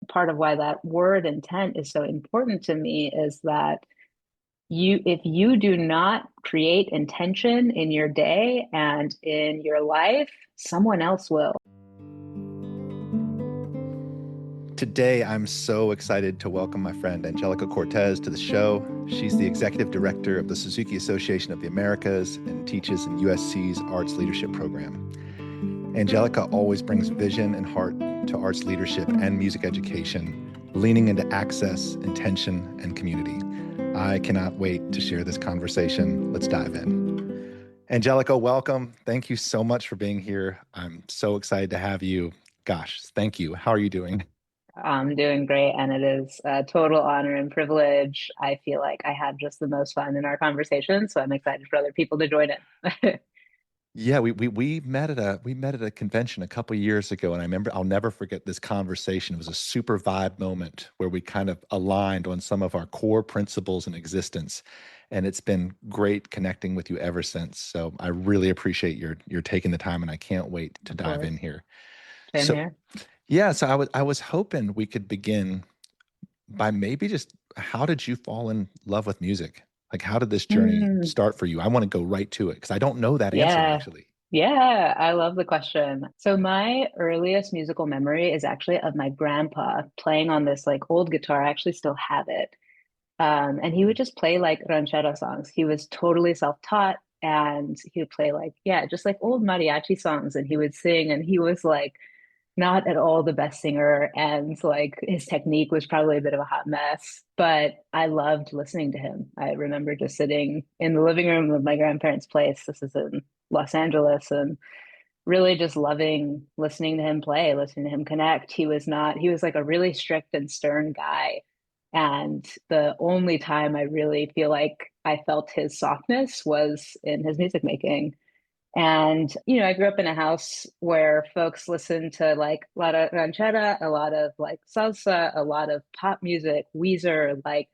part of why that word intent is so important to me is that if you do not create intention in your day and in your life, someone else will. Today, I'm so excited to welcome my friend Angelica Cortez to the show. She's the executive director of the Suzuki Association of the Americas and teaches in USC's Arts Leadership Program. Angelica always brings vision and heart to arts leadership and music education, leaning into access, intention, and community. I cannot wait to share this conversation. Let's dive in. Angelica, welcome. Thank you so much for being here. I'm so excited to have you. Gosh, thank you. How are you doing? I'm doing great, and it is a total honor and privilege. I feel like I had just the most fun in our conversation, so I'm excited for other people to join in. Yeah, we met at a convention a couple years ago, and I remember I'll never forget this conversation. It was a super vibe moment where we kind of aligned on some of our core principles in existence, and it's been great connecting with you ever since. So I really appreciate your taking the time, and I can't wait to Of dive course. in here. Same So here. yeah, so I was hoping we could begin by maybe just how did you fall in love with music? Like, how did this journey Mm, start for you? I want to go right to it because I don't know that answer yeah. actually. Yeah, I love the question. So my earliest musical memory is actually of my grandpa playing on this like old guitar. I actually still have it. And he would just play like ranchera songs. He was totally self-taught and he would play like, yeah, just like old mariachi songs and he would sing and he was like not at all the best singer and like his technique was probably a bit of a hot mess, but I loved listening to him. I remember just sitting in the living room of my grandparents' place. This is in Los Angeles and really just loving listening to him play, listening to him connect. He was like a really strict and stern guy. And the only time I really feel like I felt his softness was in his music making. And, I grew up in a house where folks listened to like a lot of ranchera, a lot of like salsa, a lot of pop music, Weezer, like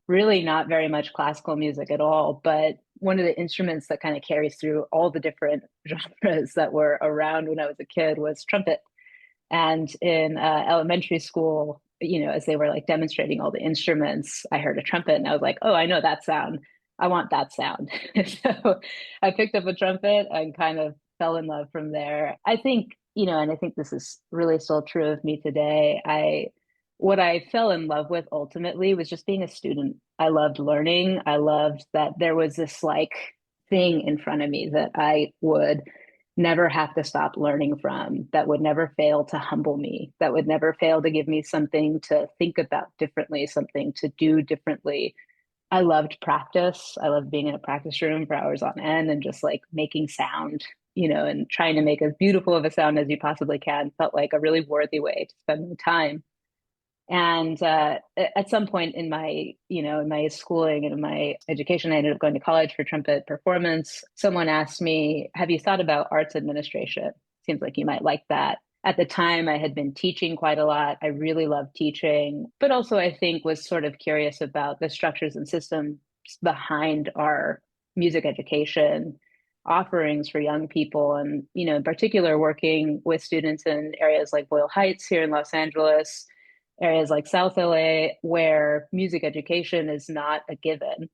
really not very much classical music at all. But one of the instruments that kind of carries through all the different genres that were around when I was a kid was trumpet. And in elementary school, as they were like demonstrating all the instruments, I heard a trumpet and I was like, oh, I know that sound. I want that sound. So I picked up a trumpet and kind of fell in love from there. I think, and I think this is really still true of me today. What I fell in love with ultimately was just being a student. I loved learning. I loved that there was this like thing in front of me that I would never have to stop learning from, that would never fail to humble me, that would never fail to give me something to think about differently, something to do differently. I loved practice. I loved being in a practice room for hours on end and just like making sound, and trying to make as beautiful of a sound as you possibly can felt like a really worthy way to spend my time. And at some point in my, in my schooling and in my education, I ended up going to college for trumpet performance. Someone asked me, have you thought about arts administration? Seems like you might like that. At the time, I had been teaching quite a lot. I really loved teaching, but also I think was sort of curious about the structures and systems behind our music education offerings for young people. And, in particular, working with students in areas like Boyle Heights here in Los Angeles, areas like South LA, where music education is not a given.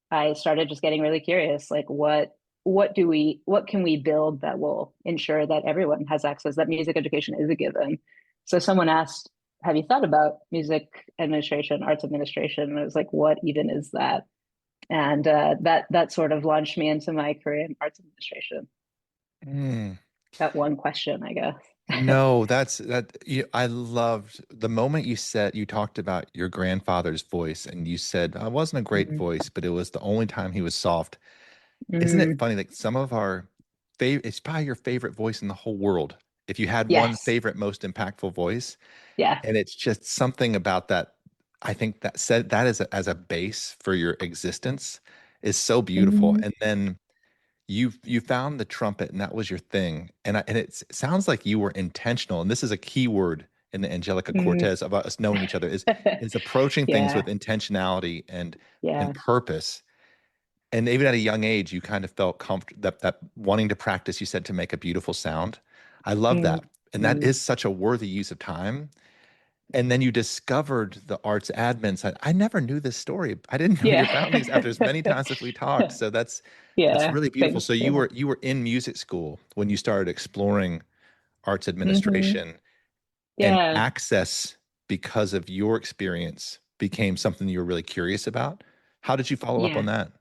I started just getting really curious, like what can we build that will ensure that everyone has access, that music education is a given. So someone asked, have you thought about music administration, arts administration? And I was like, what even is that? And that sort of launched me into my career in arts administration. Mm. That one question, I guess. No, I loved the moment you talked about your grandfather's voice and you said, I wasn't a great Mm, voice, but it was the only time he was soft. Isn't it mm, funny? Like some of our favorite, it's probably your favorite voice in the whole world. If you had one yes. favorite, most impactful voice, Yeah. and it's just something about that. I think that said that as a base for your existence is so beautiful. Mm, And then you found the trumpet and that was your thing. And it sounds like you were intentional. And this is a key word in the Angelica mm. Cortez about us knowing each other is approaching things with Yeah. intentionality and Yeah. purpose. And even at a young age, you kind of felt comfortable that wanting to practice, you said, to make a beautiful sound. I love Mm, that. And that mm, is such a worthy use of time. And then you discovered the arts admin side. I never knew this story. I didn't know your Yeah. foundings after as many times as we talked. So that's Yeah. really beautiful. Thank So you. you were in music school when you started exploring arts Hmm. administration, and Yeah. access, because of your experience, became something you were really curious about. How did you follow up on Yeah. that?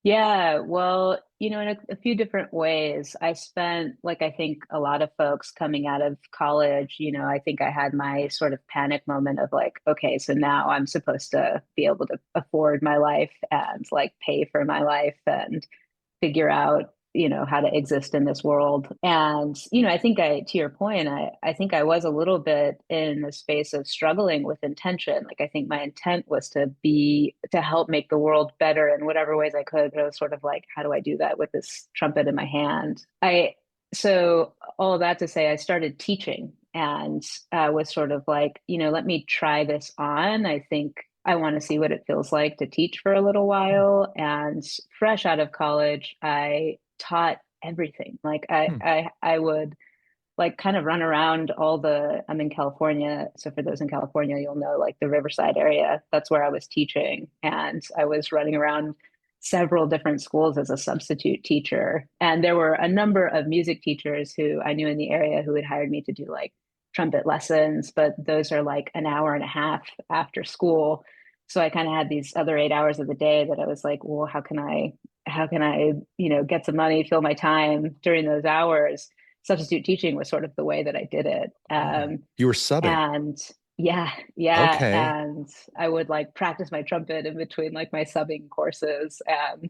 Yeah, well, in a few different ways. I spent, like, I think a lot of folks coming out of college, I think I had my sort of panic moment of like, okay, so now I'm supposed to be able to afford my life and like pay for my life and figure out how to exist in this world. And I think to your point, I think I was a little bit in a space of struggling with intention. Like, I think my intent was to help make the world better in whatever ways I could, but I was sort of like, how do I do that with this trumpet in my hand? I So all of that to say, I started teaching and was sort of like, let me try this on. I think I want to see what it feels like to teach for a little while. And fresh out of college, I taught everything. Like, Hmm. I would like kind of run around I'm in California. So for those in California, you'll know like the Riverside area. That's where I was teaching. And I was running around several different schools as a substitute teacher. And there were a number of music teachers who I knew in the area who had hired me to do like trumpet lessons, but those are like an hour and a half after school. So I kind of had these other 8 hours of the day that I was like, well, how can I, get some money, fill my time during those hours? Substitute teaching was sort of the way that I did it. Oh, you were subbing. And yeah, yeah. Okay. And I would like practice my trumpet in between like my subbing courses and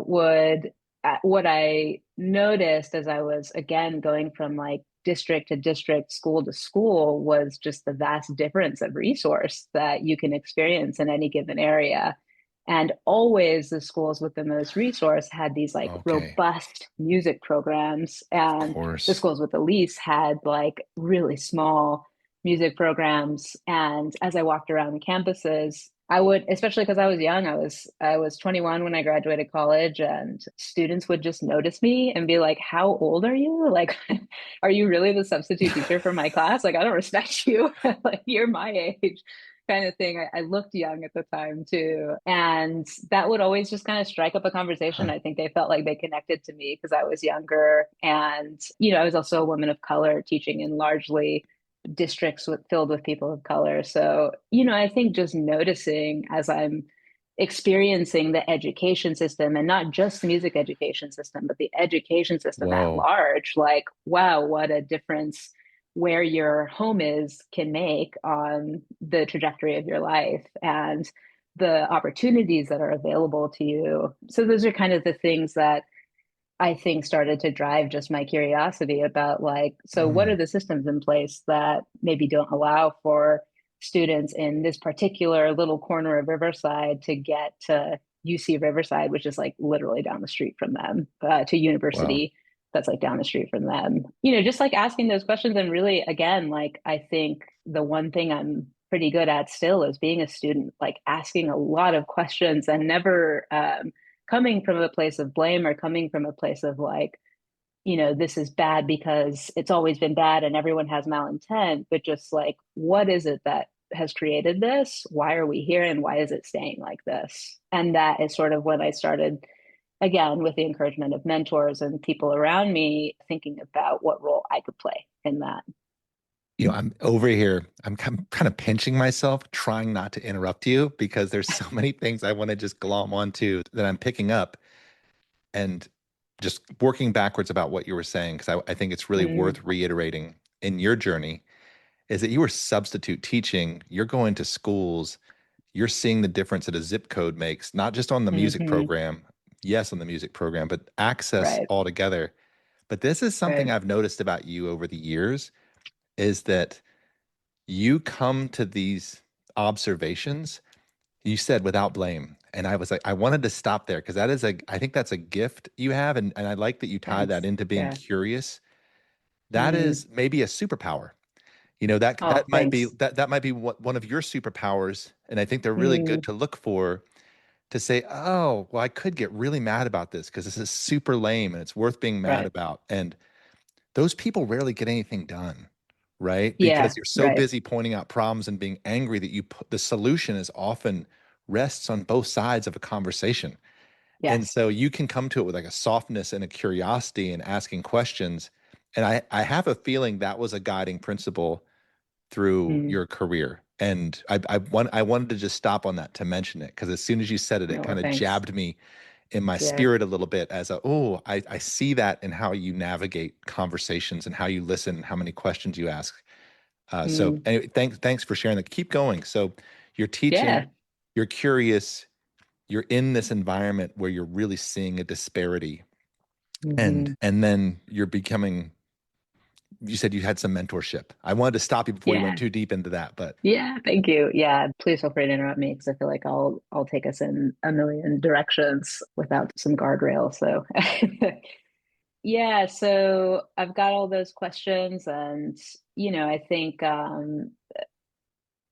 would what I noticed as I was again going from like district to district, school to school, was just the vast difference of resource that you can experience in any given area. And always the schools with the most resource had these like Okay. robust music programs, Of and the course. schools with the least had like really small music programs. And as I walked around campuses, I would, especially because I was young, I was 21 when I graduated college, and students would just notice me and be like, "How old are you? Like, are you really the substitute teacher for my class? Like, I don't respect you. Like, you're my age." Kind of thing. I looked young at the time too. And that would always just kind of strike up a conversation. Huh. I think they felt like they connected to me because I was younger. And, I was also a woman of color teaching in largely filled with people of color. So, I think just noticing as I'm experiencing the education system, and not just the music education system, but the education system at Whoa. large, like, wow, what a difference where your home is can make on the trajectory of your life and the opportunities that are available to you. So those are kind of the things that I think started to drive just my curiosity about like, so what are Mm. the systems in place that maybe don't allow for students in this particular little corner of Riverside to get to UC Riverside, which is like literally down the street from them, to Wow. university that's like down the street from them. Just like asking those questions. And really, again, like I think the one thing I'm pretty good at still is being a student, like asking a lot of questions and never coming from a place of blame or coming from a place of like, this is bad because it's always been bad and everyone has malintent, but just like, what is it that has created this? Why are we here? And why is it staying like this? And that is sort of when I started, again, with the encouragement of mentors and people around me, thinking about what role I could play in that. I'm over here. I'm kind of pinching myself, trying not to interrupt you because there's so many things I want to just glom onto that I'm picking up, and just working backwards about what you were saying, because I think it's really Mm, worth reiterating in your journey is that you were substitute teaching. You're going to schools. You're seeing the difference that a zip code makes, not just on the music hmm. program, yes, on the music program, but access Right, altogether. But this is something right. I've noticed about you over the years is that you come to these observations, you said without blame. And I was like, I wanted to stop there because I think that's a gift you have. And I like that you tie that Thanks. into being Yeah. curious. That Mm. is maybe a superpower. Oh, thanks. That might be one of your superpowers. And I think they're really good Mm. to look for, to say, oh, well, I could get really mad about this because this is super lame and it's worth being mad Right. about. And those people rarely get anything done. right? Because Yeah, you're so right. busy pointing out problems and being angry that you put the solution is often rests on both sides of a conversation. And Yes. so you can come to it with like a softness and a curiosity and asking questions. And I have a feeling that was a guiding principle through Mm. your career. And I wanted to just stop on that to mention it because as soon as you said it, it No, kind of thanks. jabbed me in my Yeah. spirit a little bit as a, oh, I see that in how you navigate conversations and how you listen, and how many questions you ask. So Mm. anyway, thanks for sharing that. Keep going. So you're teaching, Yeah. you're curious, you're in this environment where you're really seeing a disparity, and Hmm. then you're becoming. You said you had some mentorship. I wanted to stop you before you went Yeah. too deep into that, but Yeah, thank you. Yeah, please feel free to interrupt me because I feel like I'll take us in a million directions without some guardrail. So yeah, so I've got all those questions and I think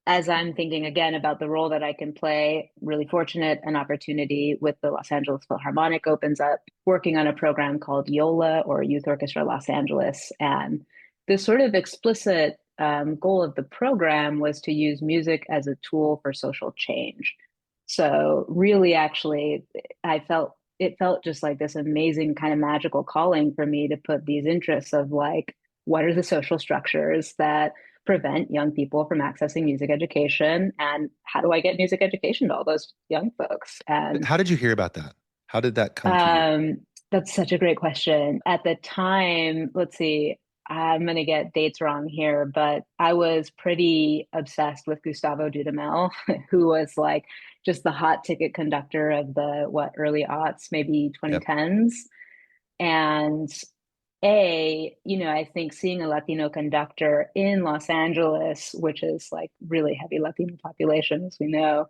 as I'm thinking again about the role that I can play, really fortunate an opportunity with the Los Angeles Philharmonic opens up working on a program called YOLA or Youth Orchestra Los Angeles. And the sort of explicit goal of the program was to use music as a tool for social change. So really, actually, I felt it felt just like this amazing kind of magical calling for me to put these interests of like, what are the social structures that prevent young people from accessing music education, and how do I get music education to all those young folks? And how did you hear about that? How did that come to you? that's such a great question. At the time, let's see, I'm going to get dates wrong here, but I was pretty obsessed with Gustavo Dudamel, who was like just the hot ticket conductor of the early aughts, maybe Yep. 2010s. And I think seeing a Latino conductor in Los Angeles, which is like really heavy Latino population, as we know,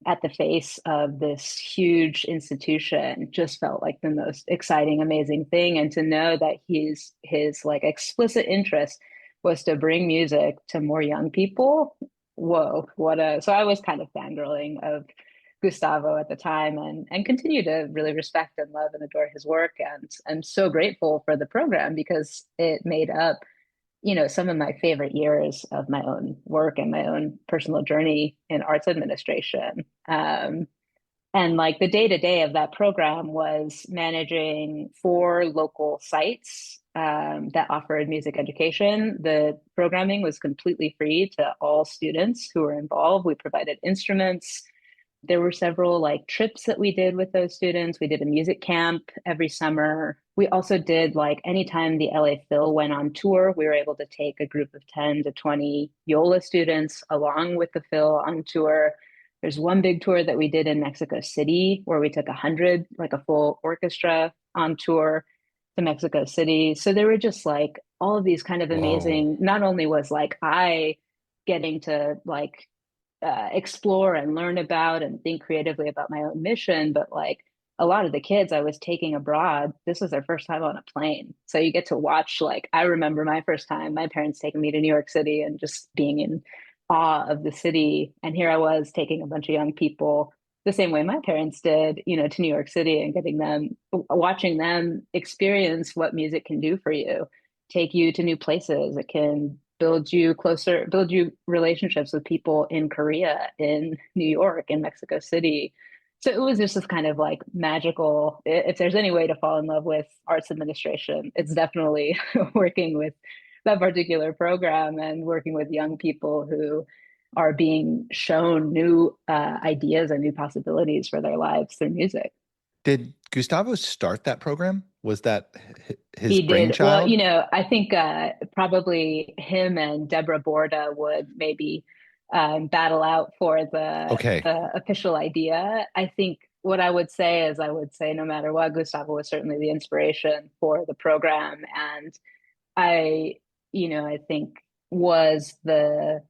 at the face of this huge institution just felt like the most exciting, amazing thing. And to know that his like explicit interest was to bring music to more young people. Whoa, what a so I was kind of fangirling of Gustavo at the time and continue to really respect and love and adore his work. And I'm so grateful for the program because it made up some of my favorite years of my own work and my own personal journey in arts administration. And like the day to day of that program was managing four local sites that offered music education. The programming was completely free to all students who were involved. We provided instruments. There were several like trips that we did with those students. We did a music camp every summer. We also did like anytime the LA Phil went on tour, we were able to take a group of 10 to 20 YOLA students along with the Phil on tour. There's one big tour that we did in Mexico City where we took 100, like a full orchestra on tour to Mexico City. So there were just like all of these kind of Whoa. amazing, not only was like I getting to like explore and learn about and think creatively about my own mission. But like a lot of the kids I was taking abroad, this was their first time on a plane. So you get to watch, like, I remember my first time, my parents taking me to New York City and just being in awe of the city. And here I was taking a bunch of young people the same way my parents did, to New York City and watching them experience what music can do for you, take you to new places. It can build you relationships with people in Korea, in New York, in Mexico City. So it was just this kind of like magical, if there's any way to fall in love with arts administration, it's definitely working with that particular program and working with young people who are being shown new ideas and new possibilities for their lives through music. Did Gustavo start that program? Was that his He did. Well, brainchild? I think probably him and Deborah Borda would maybe battle out for Okay. the official idea. I think what I would say is I would say no matter what, Gustavo was certainly the inspiration for the program, and I, I think was the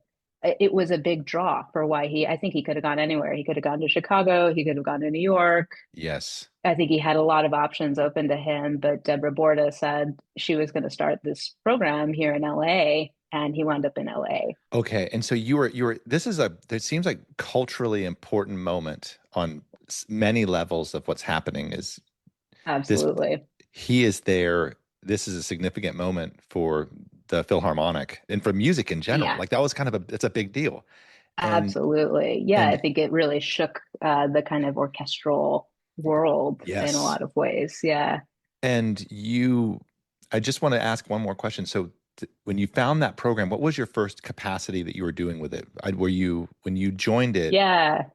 it was a big draw for why I think he could have gone anywhere. He could have gone to Chicago. He could have gone to New York. Yes. I think he had a lot of options open to him, but Deborah Borda said she was going to start this program here in LA, and he wound up in LA. Okay. And so you were this is a it seems like culturally important moment on many levels of what's happening is this Absolutely. he is there. This is a significant moment for the Philharmonic and for music in general. Yeah, Like that was kind of it's a big deal. And absolutely. Yeah, I and think it really shook the kind of orchestral world in a yes. lot of ways. Yeah. And I just want to ask one more question. So, when you found that program, what was your first capacity that you were doing with it? When you joined it? Yeah.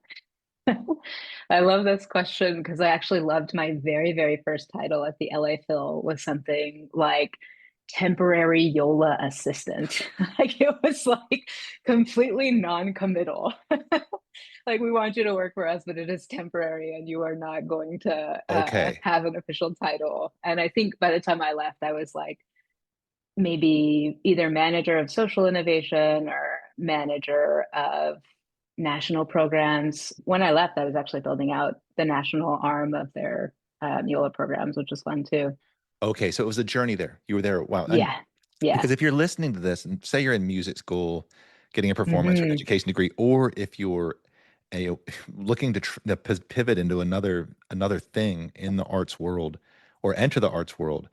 I love this question because I actually loved my very, very first title at the LA Phil was something like temporary YOLA assistant. Like it was like completely non-committal. Like we want you to work for us, but it is temporary and you are not going to Okay, have an official title. And I think by the time I left, I was like maybe either manager of social innovation or manager of national programs. When I left, I was actually building out the national arm of their YOLA programs, which was fun too. okay. So it was a journey there. You were there. Wow. And Yeah. Yeah. because if you're listening to this, and say you're in music school, getting a performance or Hmm. education degree, or if you're a, looking to pivot into another thing in the arts world, or enter the arts world,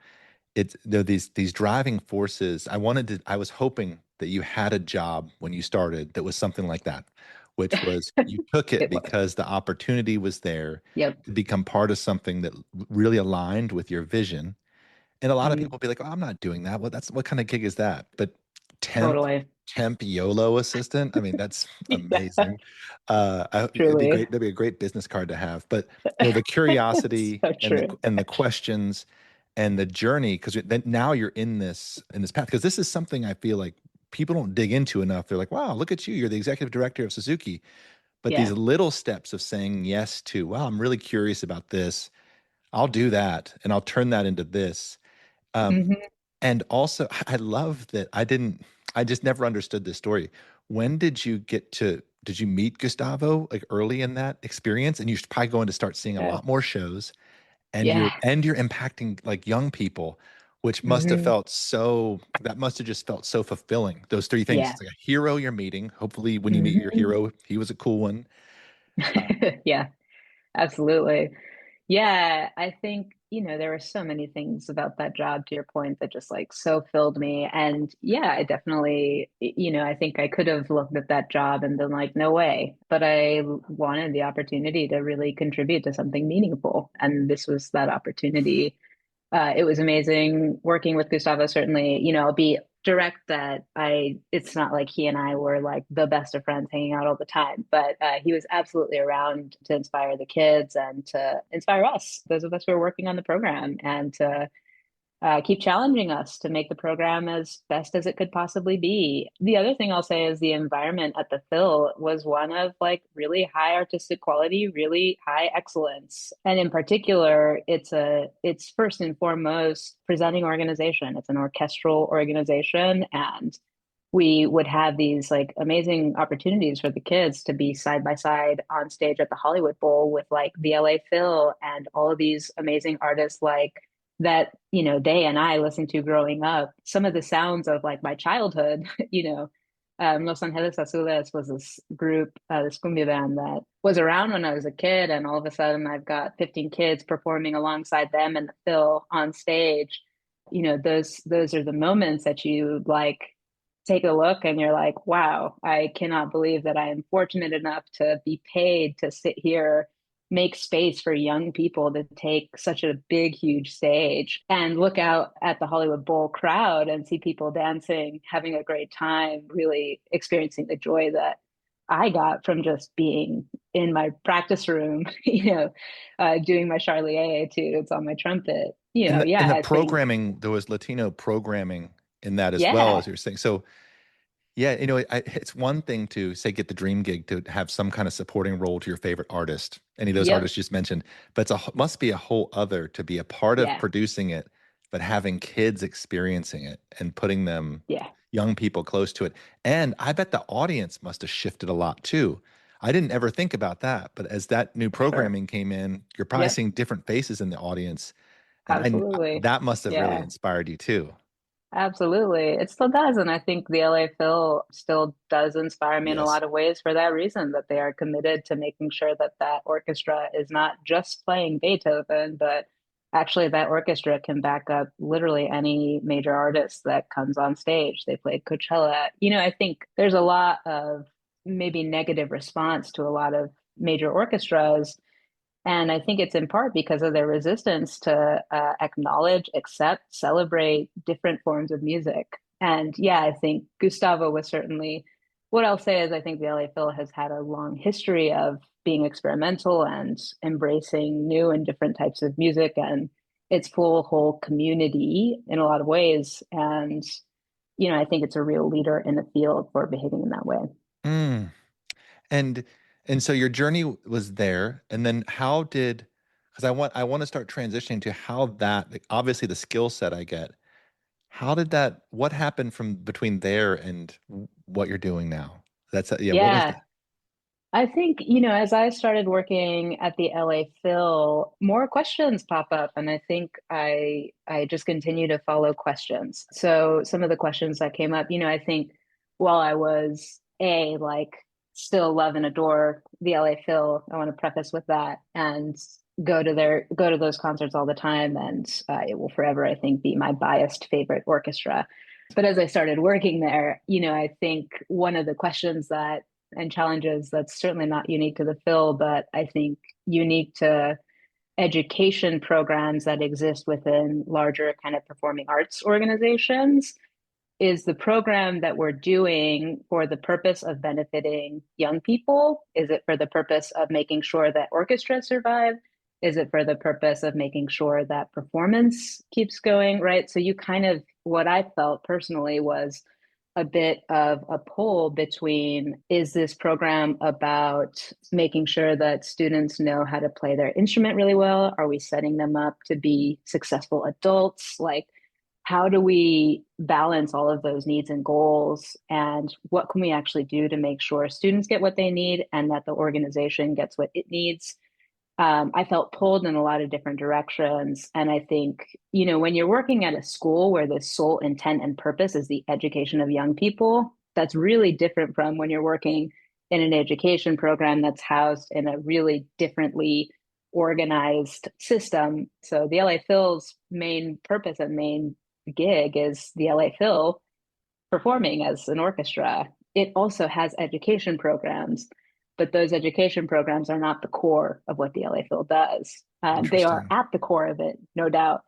it's there are these driving forces. I was hoping that you had a job when you started that was something like that, which was you took it It was. because the opportunity was there Yep. to become part of something that really aligned with your vision. And a lot of Mm, people be like, "Oh, I'm not doing that. What kind of gig is that?" But temp totally. temp YOLO assistant, I mean, that's Yeah, amazing. truly. That'd be a great business card to have. But the curiosity So true. and the questions and the journey, because then now you're in this path. Because this is something I feel like people don't dig into enough. They're like, "Wow, look at you! You're the executive director of Suzuki." But these Yeah. little steps of saying yes to, "Wow, I'm really curious about this. I'll do that, and I'll turn that into this." Um, Hmm. and also, I love that I just never understood this story. When did you meet Gustavo like early in that experience? And you're probably going to start seeing a Yeah. lot more shows and Yeah. you're impacting like young people, which Hmm. that must have just felt so fulfilling. Those three things. Yeah. It's like a hero you're meeting. Hopefully when you meet your Hmm. hero, he was a cool one. Yeah. Absolutely. Yeah, I think, there were so many things about that job, to your point, that just like so filled me. And yeah, I definitely, I think I could have looked at that job and been like, no way. But I wanted the opportunity to really contribute to something meaningful. And this was that opportunity. It was amazing working with Gustavo. Certainly, I'll be direct that it's not like he and I were like the best of friends hanging out all the time, but he was absolutely around to inspire the kids and to inspire us, those of us who are working on the program, and to keep challenging us to make the program as best as it could possibly be. The other thing I'll say is the environment at the Phil was one of like really high artistic quality, really high excellence. And in particular, it's first and foremost presenting organization. It's an orchestral organization, and we would have these like amazing opportunities for the kids to be side by side on stage at the Hollywood Bowl with like the LA Phil and all of these amazing artists like that, they and I listened to growing up. Some of the sounds of like my childhood, Los Angeles Azules was this group, this cumbia band that was around when I was a kid, and all of a sudden I've got 15 kids performing alongside them and the Phil on stage. Those are the moments that you like take a look and you're like, wow, I cannot believe that I am fortunate enough to be paid to sit here, make space for young people to take such a big, huge stage and look out at the Hollywood Bowl crowd and see people dancing, having a great time, really experiencing the joy that I got from just being in my practice room, doing my Charlie etudes on my trumpet. And Yeah, the I think, programming, there was Latino programming in that as well, yeah, as you're saying. So yeah, it's one thing to say get the dream gig to have some kind of supporting role to your favorite artist, any of those yep, artists you just mentioned, but must be a whole other to be a part of yeah, producing it, but having kids experiencing it and putting them, yeah, young people close to it. And I bet the audience must have shifted a lot too. I didn't ever think about that, but as that new for sure. programming came in, you're probably Yep. seeing different faces in the audience, and Absolutely. that must have really Yeah, inspired you too. absolutely. It still does. And I think the LA Phil still does inspire me in a Yes. lot of ways for that reason, that they are committed to making sure that that orchestra is not just playing Beethoven, but actually that orchestra can back up literally any major artist that comes on stage. They played Coachella. I think there's a lot of maybe negative response to a lot of major orchestras. And I think it's in part because of their resistance to acknowledge, accept, celebrate different forms of music. And yeah, I think Gustavo was certainly, what I'll say is I think the LA Phil has had a long history of being experimental and embracing new and different types of music and its full whole community in a lot of ways. And, I think it's a real leader in the field for behaving in that way. Mm. And and so your journey was there, and then how did, because I want to start transitioning to how that, like, obviously the skill set I get. How did that, what happened from between there and what you're doing now? That's yeah, what was Yeah, that? I think, as I started working at the LA Phil, more questions pop up, and I think I just continue to follow questions. So some of the questions that came up, I think while I was like still love and adore the LA Phil, I want to preface with that, and go to those concerts all the time, and it will forever, I think, be my biased favorite orchestra. But as I started working there, I think one of the questions that and challenges that's certainly not unique to the Phil, but I think unique to education programs that exist within larger kind of performing arts organizations is the program that we're doing for the purpose of benefiting young people? Is it for the purpose of making sure that orchestras survive? Is it for the purpose of making sure that performance keeps going? Right. So you kind of, what I felt personally was a bit of a pull between, is this program about making sure that students know how to play their instrument really well? Are we setting them up to be successful adults? Like, how do we balance all of those needs and goals? And what can we actually do to make sure students get what they need and that the organization gets what it needs? I felt pulled in a lot of different directions. And I think, when you're working at a school where the sole intent and purpose is the education of young people, that's really different from when you're working in an education program that's housed in a really differently organized system. So the LA Phil's main purpose and main gig is the LA Phil performing as an orchestra. It also has education programs, but those education programs are not the core of what the LA Phil does. They are Interesting. at the core of it, no doubt.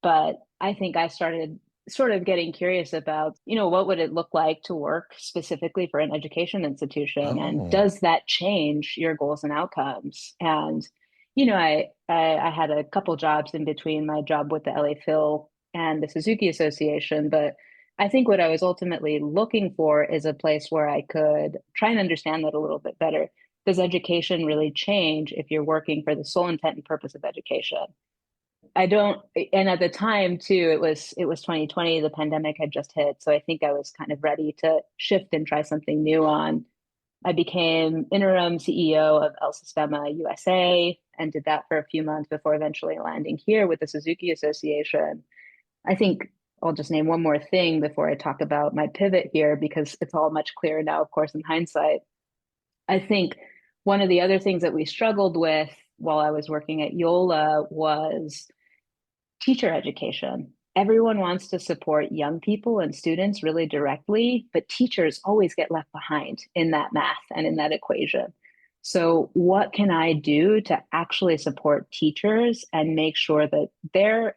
But I think I started sort of getting curious about, what would it look like to work specifically for an education institution, and Oh, does that change your goals and outcomes? And I had a couple jobs in between my job with the LA Phil and the Suzuki Association, but I think what I was ultimately looking for is a place where I could try and understand that a little bit better. Does education really change if you're working for the sole intent and purpose of education? I don't, and at the time too, it was 2020, the pandemic had just hit. So I think I was kind of ready to shift and try something new on. I became interim CEO of El Sistema USA and did that for a few months before eventually landing here with the Suzuki Association. I think I'll just name one more thing before I talk about my pivot here, because it's all much clearer now, of course, in hindsight. I think one of the other things that we struggled with while I was working at YOLA was teacher education. Everyone wants to support young people and students really directly, but teachers always get left behind in that math and in that equation. So, what can I do to actually support teachers and make sure that they're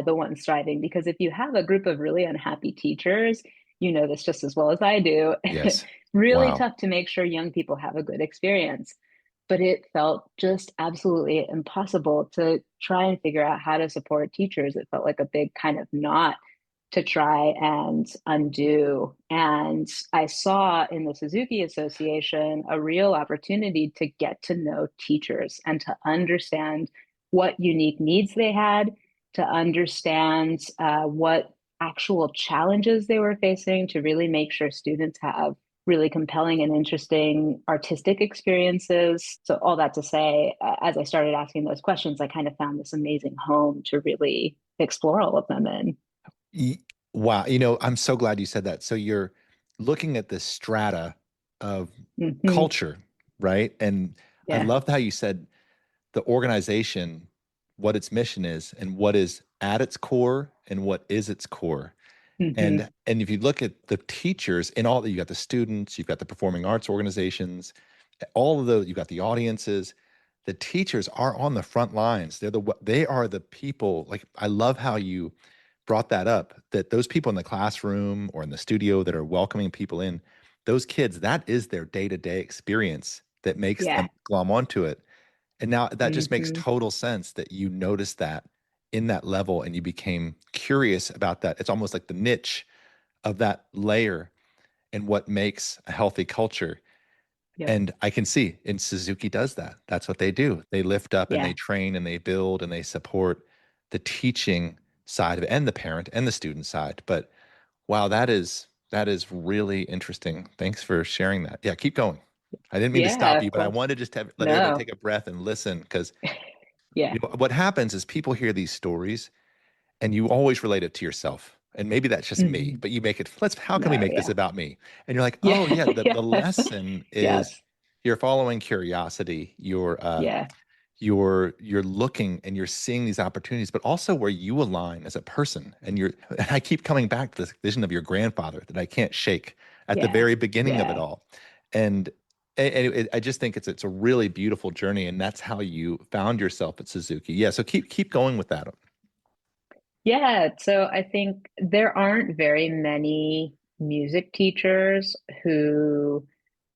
the ones thriving? Because if you have a group of really unhappy teachers, you know this just as well as I do, yes. really Wow. tough to make sure young people have a good experience. But it felt just absolutely impossible to try and figure out how to support teachers. It felt like a big kind of knot to try and undo. And I saw in the Suzuki Association a real opportunity to get to know teachers and to understand what unique needs they had, to understand what actual challenges they were facing, to really make sure students have really compelling and interesting artistic experiences. So, all that to say, as I started asking those questions, I kind of found this amazing home to really explore all of them in. Y- Wow. I'm so glad you said that. So you're looking at the strata of Mm-hmm. culture, right? And I Yeah. loved how you said the organization what its mission is and what is at its core and what is its core. Hmm. And if you look at the teachers in all that, you got the students, you've got the performing arts organizations, all of those, you've got the audiences. The teachers are on the front lines. They are the people. Like, I love how you brought that up, that those people in the classroom or in the studio that are welcoming people in, those kids, that is their day-to-day experience that makes Yeah. them glom onto it. And now that just makes Hmm. total sense that you noticed that in that level and you became curious about that. It's almost like the niche of that layer and what makes a healthy culture. Yep. And I can see, and Suzuki does that. That's what they do. They lift up and they Yeah. train and they build and they support the teaching side of it and the parent and the student side. But wow, that is really interesting. Thanks for sharing that. Yeah, keep going. I didn't mean to Yeah, stop of you, but I course. wanted just to let everybody No. take a breath and listen because Yeah. what happens is people hear these stories and you always relate it to yourself. And maybe that's just me, Hmm. but you make it, how can we No, make this yeah. about me? And you're like, oh Yeah. yeah, the Yeah. lesson is Yes. you're following curiosity, Yeah. you're looking and you're seeing these opportunities, but also where you align as a person. And I keep coming back to this vision of your grandfather that I can't shake at the Yeah. very beginning of it Yeah. all. And I just think it's a really beautiful journey, and that's how you found yourself at Suzuki. Yeah, so keep going with that. Yeah. So I think there aren't very many music teachers who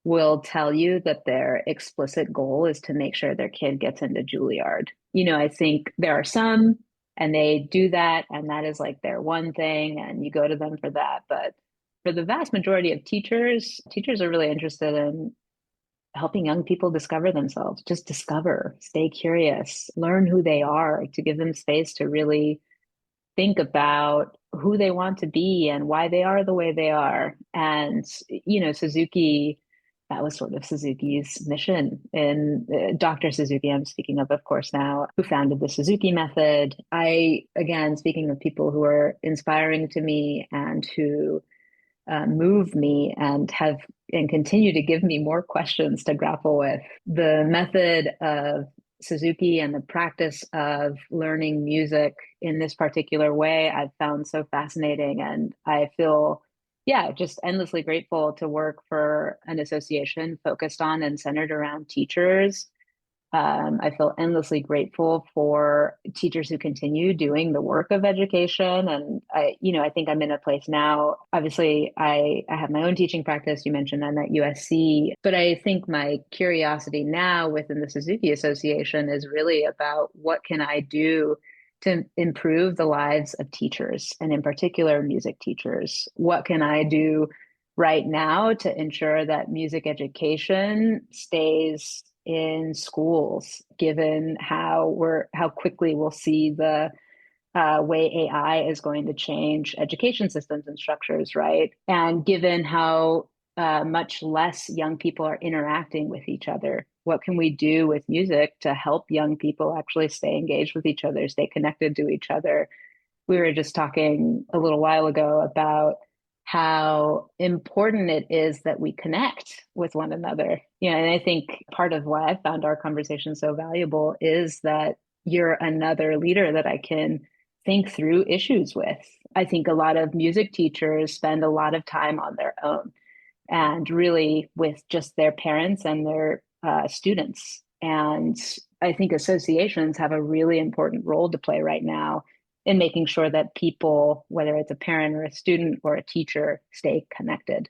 will tell you that their explicit goal is to make sure their kid gets into Juilliard. I think there are some and they do that, and that is like their one thing, and you go to them for that. But for the vast majority of teachers, teachers are really interested in helping young people discover themselves, just discover, stay curious, learn who they are, to give them space to really think about who they want to be and why they are the way they are. And, Suzuki, that was sort of Suzuki's mission. And Dr. Suzuki, I'm speaking of course, now, who founded the Suzuki method. Again, speaking of people who are inspiring to me and who move me and continue to give me more questions to grapple with. The method of Suzuki and the practice of learning music in this particular way, I've found so fascinating. And I feel, yeah, just endlessly grateful to work for an association focused on and centered around teachers. I feel endlessly grateful for teachers who continue doing the work of education. And I think I'm in a place now. Obviously, I have my own teaching practice. You mentioned I'm at USC, but I think my curiosity now within the Suzuki Association is really about what can I do to improve the lives of teachers, and in particular, music teachers. What can I do right now to ensure that music education stays in schools, given how quickly we'll see the way AI is going to change education systems and structures, right? And given how much less young people are interacting with each other, what can we do with music to help young people actually stay engaged with each other, stay connected to each other? We were just talking a little while ago about how important it is that we connect with one another. And I think part of why I found our conversation so valuable is that you're another leader that I can think through issues with. I think a lot of music teachers spend a lot of time on their own and really with just their parents and their students. And I think associations have a really important role to play right now in making sure that people, whether it's a parent or a student or a teacher, stay connected.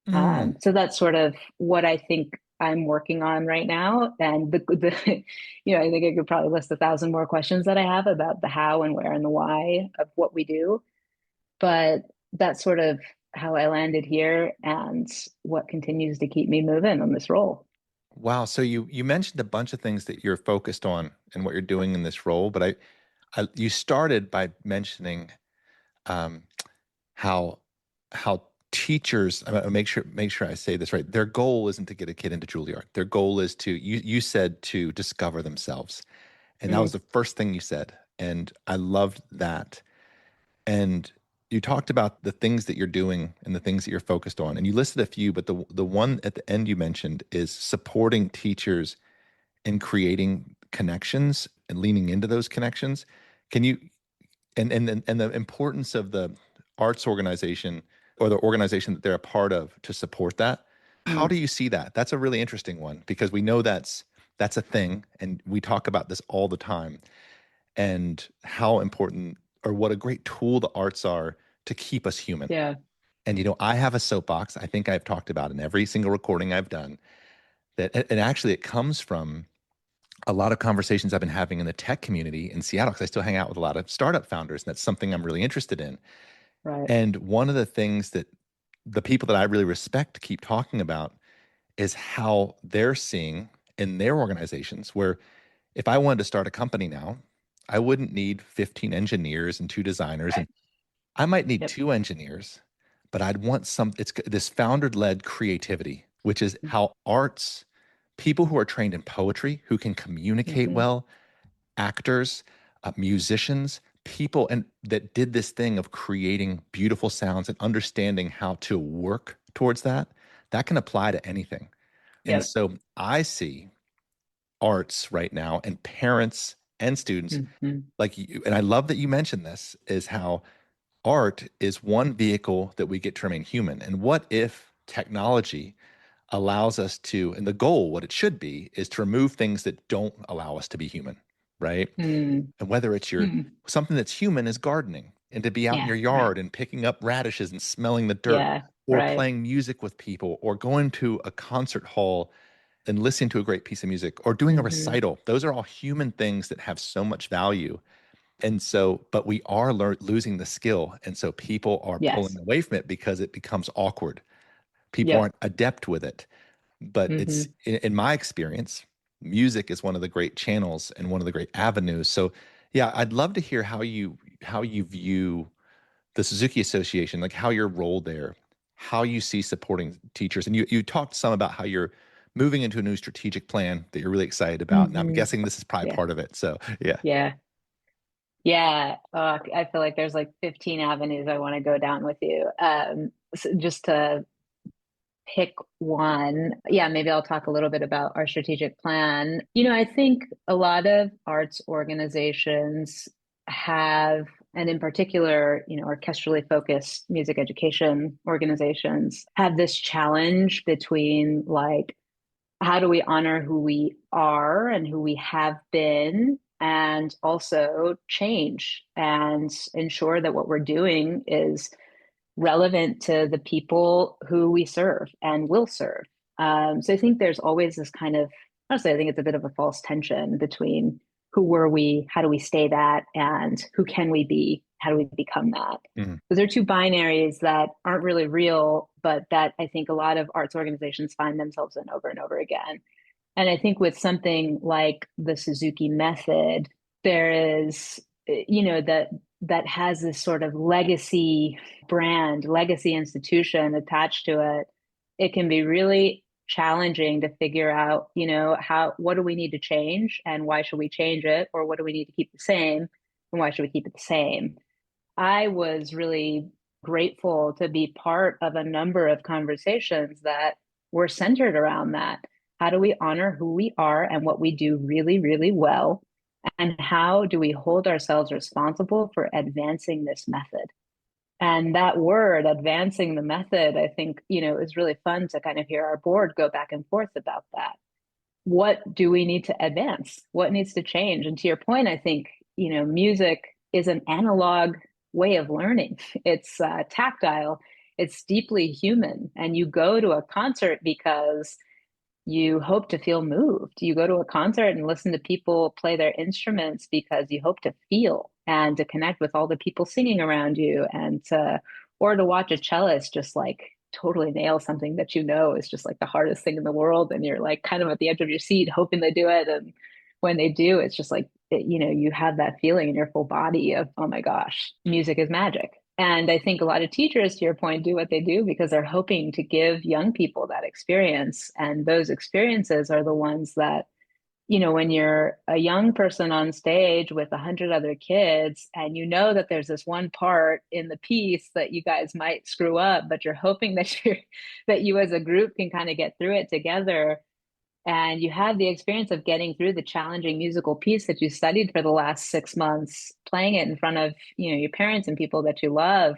Mm. So that's sort of what I think I'm working on right now. And I think I could probably list 1,000 more questions that I have about the how and where and the why of what we do. But that's sort of how I landed here and what continues to keep me moving on this role. Wow. So you mentioned a bunch of things that you're focused on and what you're doing in this role, but you started by mentioning um, how how teachers. I'm gonna make sure I say this right. Their goal isn't to get a kid into Juilliard. Their goal is to you said to discover themselves, and that was Mm, the first thing you said, and I loved that. And you talked about the things that you're doing and the things that you're focused on, and you listed a few, but the one at the end you mentioned is supporting teachers in creating connections and leaning into those connections. Can you and the importance of the arts organization or the organization that they're a part of to support that? How Mm, do you see that? That's a really interesting one because we know that's a thing, and we talk about this all the time, and how important or what a great tool the arts are to keep us human. yeah, And I have a soapbox I think I've talked about in every single recording I've done, that and actually it comes from a lot of conversations I've been having in the tech community in Seattle, because I still hang out with a lot of startup founders, and that's something I'm really interested in. right. And one of the things that the people that I really respect keep talking about is how they're seeing in their organizations, where if I wanted to start a company now, I wouldn't need 15 engineers and two designers, and Right. I might need Yep. two engineers, but I'd want it's this founder-led creativity, which is how arts, people who are trained in poetry, who can communicate Mm-hmm. well, actors, musicians, people and that did this thing of creating beautiful sounds and understanding how to work towards that, that can apply to anything. And Yep. so I see arts right now, and parents and students Mm-hmm. like you, and I love that you mentioned this, is how art is one vehicle that we get to remain human. And what if technology allows us to, and the goal, what it should be, is to remove things that don't allow us to be human, right? Mm. And whether it's your Mm. something that's human is gardening, and to be out in Yeah, your right. yard and picking up radishes and smelling the dirt, Yeah, or right. playing music with people, or going to a concert hall and listening to a great piece of music, or doing a Mm-hmm. recital. Those are all human things that have so much value. And so, but we are losing the skill. And so people are pulling Yes. away from it because it becomes awkward. People Yep. aren't adept with it. But Mm-hmm. it's in my experience, music is one of the great channels and one of the great avenues. So yeah, I'd love to hear how you view the Suzuki Association, like how your role there, how you see supporting teachers. And you talked some about how you're moving into a new strategic plan that you're really excited about. And I'm Mm-hmm. guessing this is probably Yeah. part of it. So yeah. Yeah. Yeah. I feel like there's like 15 avenues I want to go down with you. So just to pick one, yeah, maybe I'll talk a little bit about our strategic plan. I think a lot of arts organizations have, and in particular, orchestrally focused music education organizations have this challenge between like, how do we honor who we are and who we have been, and also change and ensure that what we're doing is relevant to the people who we serve and will serve. So I think there's always this kind of, honestly, I think it's a bit of a false tension between who were we, how do we stay that, and who can we be, how do we become that? Mhm. Because they're two binaries that aren't really real, but that I think a lot of arts organizations find themselves in over and over again. And I think with something like the Suzuki method, there is, that has this sort of legacy brand, legacy institution attached to it. It can be really challenging to figure out, what do we need to change and why should we change it? Or what do we need to keep the same and why should we keep it the same? I was really grateful to be part of a number of conversations that were centered around that. How do we honor who we are and what we do really, really well? And how do we hold ourselves responsible for advancing this method? And that word, advancing the method, I think, is really fun to kind of hear our board go back and forth about that. What do we need to advance? What needs to change? And to your point, I think, music is an analog way of learning. It's tactile, it's deeply human. And you go to a concert because you hope to feel moved. You go to a concert and listen to people play their instruments because you hope to feel and to connect with all the people singing around you, or to watch a cellist just like totally nail something that is just like the hardest thing in the world, and you're like kind of at the edge of your seat hoping they do it, and when they do, it's just like you have that feeling in your full body of, oh my gosh, music is magic. And I think a lot of teachers, to your point, do what they do because they're hoping to give young people that experience. And those experiences are the ones that, when you're a young person on stage with 100 other kids, and you know that there's this one part in the piece that you guys might screw up, but you're hoping that you as a group can kind of get through it together. and you have the experience of getting through the challenging musical piece that you studied for the last 6 months, playing it in front of, your parents and people that you love.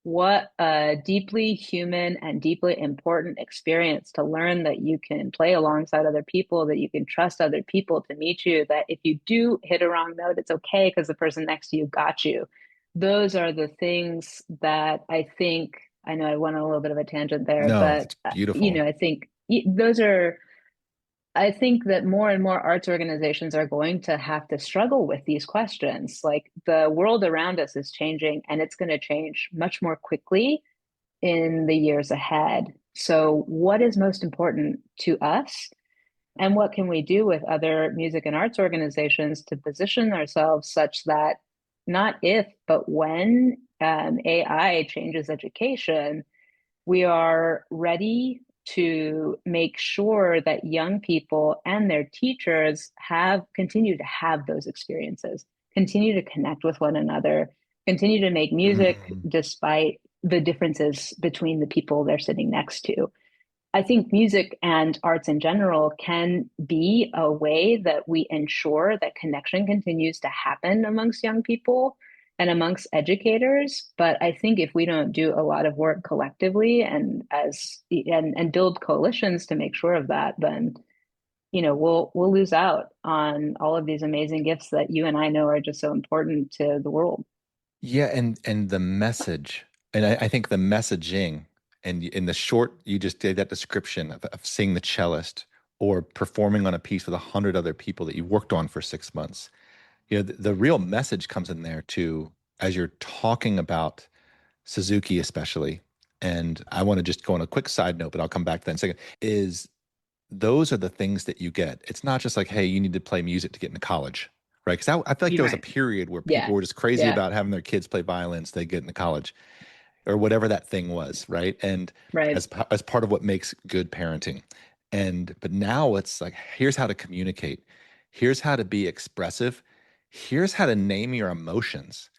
What a deeply human and deeply important experience to learn that you can play alongside other people, that you can trust other people to meet you, that if you do hit a wrong note, it's okay because the person next to you got you. Those are the things that I think, I know I went on a little bit of a tangent there, No, but it's beautiful. I think those are, I think that more and more arts organizations are going to have to struggle with these questions. Like the world around us is changing and it's going to change much more quickly in the years ahead. So, what is most important to us? And what can we do with other music and arts organizations to position ourselves such that not if, but when AI changes education, we are ready to make sure that young people and their teachers have continue to have those experiences, continue to connect with one another, continue to make music Mm. despite the differences between the people they're sitting next to. I think music and arts in general can be a way that we ensure that connection continues to happen amongst young people and amongst educators. But I think if we don't do a lot of work collectively and build coalitions to make sure of that, then we'll lose out on all of these amazing gifts that you and I know are just so important to the world. Yeah, and the message, and I think the messaging, and in the short, you just gave that description of seeing the cellist or performing on a piece with 100 other people that you worked on for 6 months. The real message comes in there too, as you're talking about Suzuki especially. And I want to just go on a quick side note, but I'll come back to that in a second. Is those are the things that you get. It's not just like, hey, you need to play music to get into college, right? Because I feel like there You're was a right. period where Yeah. people were just crazy Yeah. about having their kids play violins, they get into college or whatever that thing was, right? And Right. as part of what makes good parenting. And but now it's like, here's how to communicate, here's how to be expressive, here's how to name your emotions.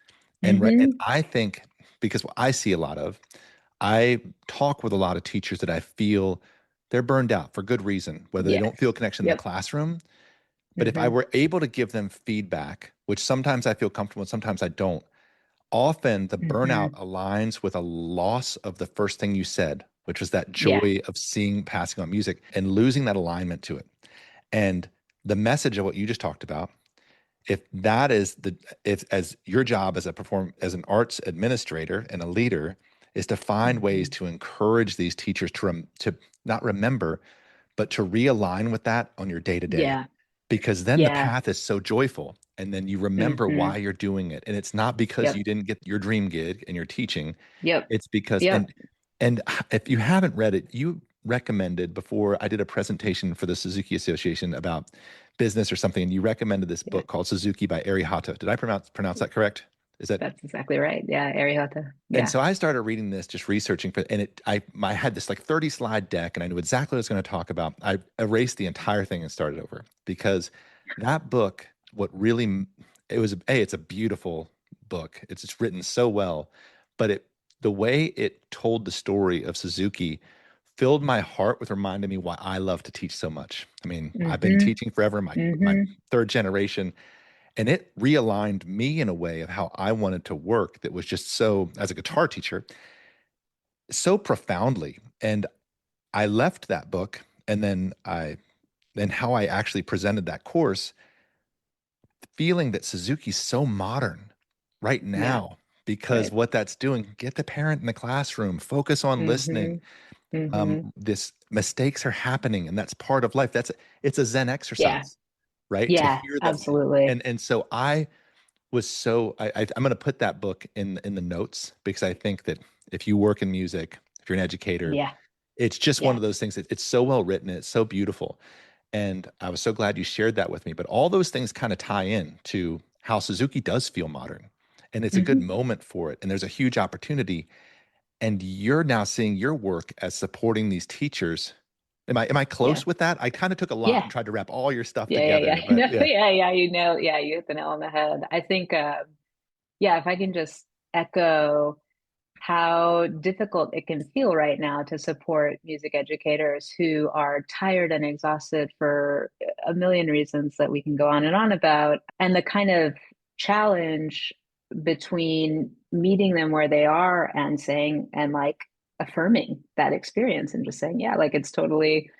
And Mm-hmm. I think, because what I see a lot of, I talk with a lot of teachers that I feel they're burned out for good reason, whether they Yes. don't feel connection in the Yep. classroom. But if I Mm-hmm. were able to give them feedback, which sometimes I feel comfortable and sometimes I don't, often the burnout Mm-hmm. aligns with a loss of the first thing you said, which was that Yeah. joy of seeing passing on music and losing that alignment to it. And the message of what you just talked about, if that is the if as your job as a perform as an arts administrator and a leader is to find ways Mm-hmm. to encourage these teachers to not remember, but to realign with that on your day to day, Yeah. because then the Yeah. path is so joyful and then you remember why Mm-hmm. you're doing it, and it's not because you Yep. didn't get your dream gig and you're teaching. Yep. It's because Yep. and if you haven't read it, you recommended before I did a presentation for the Suzuki Association about business or something, and you recommended this Yeah. book called Suzuki by Arihata. Did I pronounce that correct? Is that That's exactly right. Yeah. Ariota. and Yeah. so I started reading this, just researching for, and I had this like 30 slide deck, and I knew exactly what I was going to talk about. I erased the entire thing and started over because that book, what really, it was it's a beautiful book. It's just written so well, but the way it told the story of Suzuki filled my heart with reminding me why I love to teach so much. I mean, I've been Mm-hmm. teaching forever, my Mm-hmm. third generation, and it realigned me in a way of how I wanted to work that was just so, as a guitar teacher, so profoundly. And I left that book, and then how I actually presented that course, feeling that Suzuki's so modern right Yeah. now, because Right. what that's doing, get the parent in the classroom, focus on listening. Mm-hmm. Mm-hmm. This mistakes are happening, and that's part of life. It's a Zen Yeah. exercise, right? To Yeah. hear that. Absolutely. And so I was so I'm going to put that book in the notes, because I think that if you work in music, if you're an educator, Yeah. it's just one Yeah. of those things that it's so well written, it's so beautiful. And I was so glad you shared that with me. But all those things kind of tie in to how Suzuki does feel modern. And it's a good Mm-hmm. moment for it. And there's a huge opportunity. And you're now seeing your work as supporting these teachers. Am I Yeah. close with that? I kind of took a lot Yeah. and tried to wrap all your stuff Yeah. Yeah. together, Yeah. but No, yeah. yeah. Yeah. Yeah, you hit the nail on the head. I think, yeah, if I can just echo how difficult it can feel right now to support music educators who are tired and exhausted for a million reasons that we can go on and on about, and the kind of challenge between meeting them where they are and saying, and like affirming that experience and just saying, yeah, like it's totally,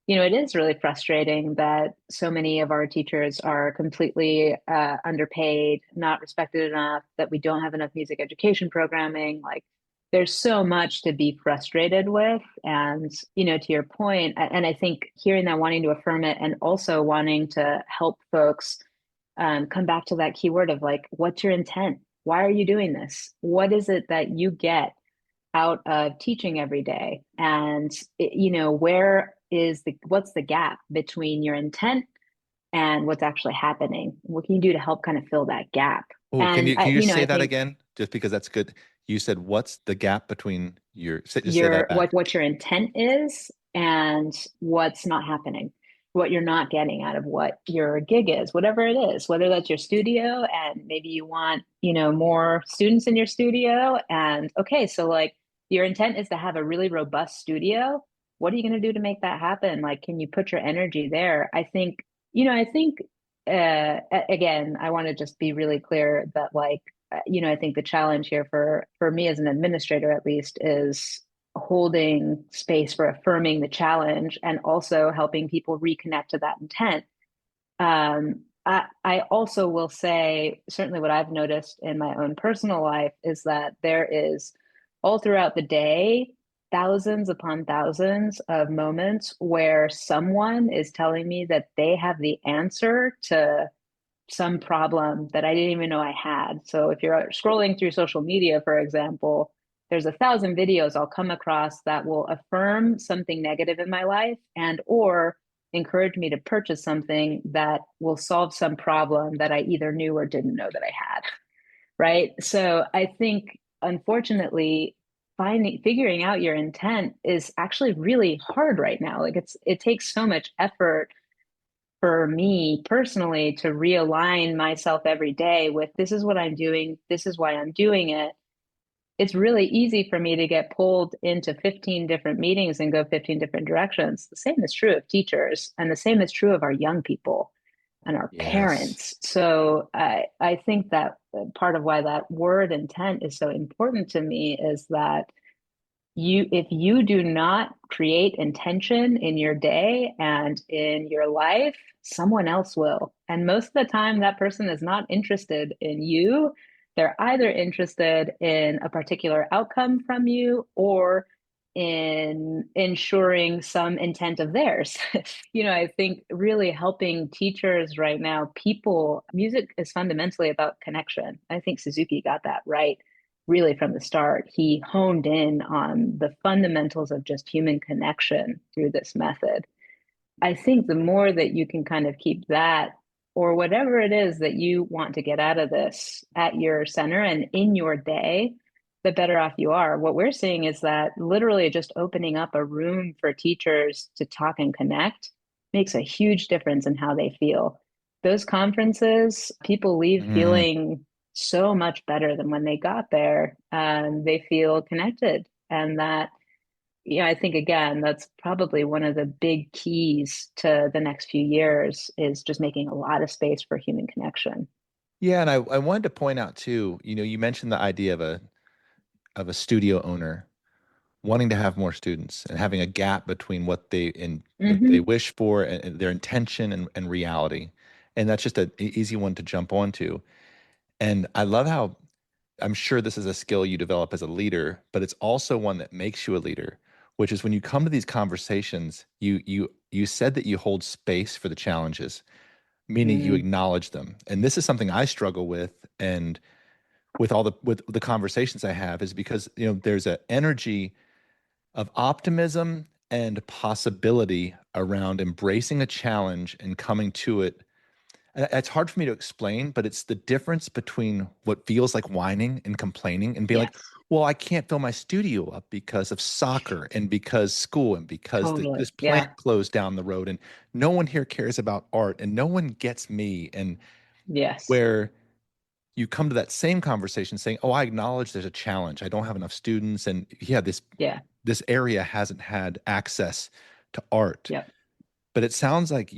it is really frustrating that so many of our teachers are completely underpaid, not respected enough, that we don't have enough music education programming. Like, there's so much to be frustrated with. And, to your point, and I think hearing that, wanting to affirm it, and also wanting to help folks come back to that keyword of like, what's your intent? Why are you doing this? What is it that you get out of teaching every day? And what's the gap between your intent and what's actually happening? What can you do to help kind of fill that gap? Oh, can And you can you just say I that think again? Just because that's good. You said what's the gap between just say that your back. what your intent is and what's not happening, what you're not getting out of what your gig is, whatever it is, whether that's your studio and maybe you want, more students in your studio. And okay, so like your intent is to have a really robust studio. What are you going to do to make that happen? Like, can you put your energy there? I think again, I want to just be really clear that like I think the challenge here for me as an administrator, at least, is holding space for affirming the challenge and also helping people reconnect to that intent. I also will say, certainly what I've noticed in my own personal life is that there is all throughout the day, thousands upon thousands of moments where someone is telling me that they have the answer to some problem that I didn't even know I had. So if you're scrolling through social media, for example, there's 1,000 videos I'll come across that will affirm something negative in my life and or encourage me to purchase something that will solve some problem that I either knew or didn't know that I had. Right. So I think, unfortunately, figuring out your intent is actually really hard right now. Like it takes so much effort for me personally to realign myself every day with, this is what I'm doing, this is why I'm doing it. It's really easy for me to get pulled into 15 different meetings and go 15 different directions. The same is true of teachers, and the same is true of our young people and our Yes. parents. So I think that part of why that word intent is so important to me is that if you do not create intention in your day and in your life, someone else will. And most of the time, that person is not interested in you. They're either interested in a particular outcome from you or in ensuring some intent of theirs. I think really helping teachers right now, music is fundamentally about connection. I think Suzuki got that right really from the start. He honed in on the fundamentals of just human connection through this method. I think the more that you can kind of keep that, or whatever it is that you want to get out of this, at your center and in your day, the better off you are. What we're seeing is that literally just opening up a room for teachers to talk and connect makes a huge difference in how they feel. Those conferences, people leave Mm. feeling so much better than when they got there. And they feel connected. And that, I think again, that's probably one of the big keys to the next few years is just making a lot of space for human connection. Yeah, and I wanted to point out too, you mentioned the idea of a studio owner wanting to have more students and having a gap between what they Hmm. wish for and their intention and reality. And that's just an easy one to jump onto. And I love how I'm sure this is a skill you develop as a leader, but it's also one that makes you a leader, which is when you come to these conversations, you said that you hold space for the challenges, meaning you Mm. acknowledge them. And this is something I struggle with and with the conversations I have is because, there's an energy of optimism and possibility around embracing a challenge and coming to it. And it's hard for me to explain, but it's the difference between what feels like whining and complaining and being like, Yes, well, I can't fill my studio up because of soccer and because school and because totally. this Yeah. plant closed down the road and no one here cares about art and no one gets me. And Yes. where you come to that same conversation saying, "Oh, I acknowledge there's a challenge. I don't have enough students, and yeah, Yeah. this area hasn't had access to art." Yep. But it sounds like